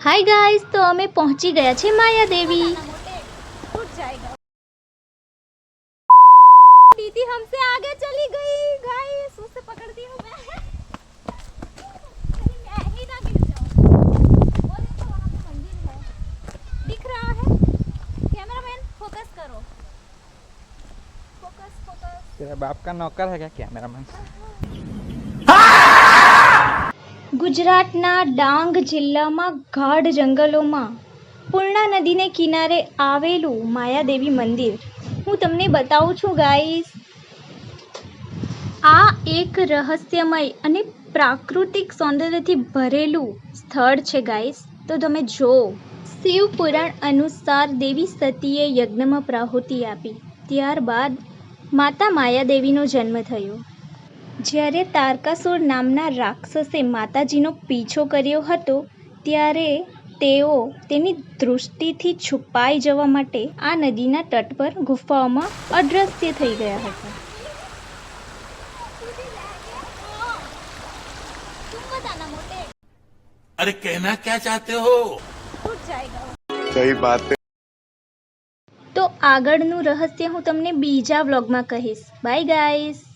Hi guys, तो અમે પહોંચી ગયા છે માયાદેવી। दीदी हमसे आगे चली गई गाइस, उससे पकड़ती हूँ मैं। मैं ही ना गिर जाऊँ। और देखो वहाँ पे मंदिर है, दिख रहा है। कैमरामैन फोकस करो, फोकस फोकस। तेरा बाप का नौकर है क्या कैमरामैन? ગુજરાતના ડાંગ જિલ્લામાં ગાઢ જંગલોમાં પૂર્ણા નદીને કિનારે આવેલું માયાદેવી મંદિર હું તમને બતાવું છું ગાઈસ। આ એક રહસ્યમય અને પ્રાકૃતિક સૌંદર્યથી ભરેલું સ્થળ છે ગાઈસ। તો તમે જો શિવ પુરાણ અનુસાર દેવી સતીએ યજ્ઞમાં પ્રાહુતિ આપી, ત્યારબાદ માતા માયાદેવીનો જન્મ થયો। જ્યારે તારકાસુર નામના રાક્ષસે માતાજીનો પીછો કર્યો હતો, ત્યારે તેઓ તેની દૃષ્ટિથી છુપાઈ જવા માટે આ નદીના તટ પર ગુફાઓમાં અદૃશ્ય થઈ ગયા હતા। तुम बताना मोटे, अरे कहना क्या चाहते हो? टूट जाएगा। सही बात है। તો આગળનું રહસ્ય હું તમને બીજા વ્લોગમાં કહીશ। Bye guys.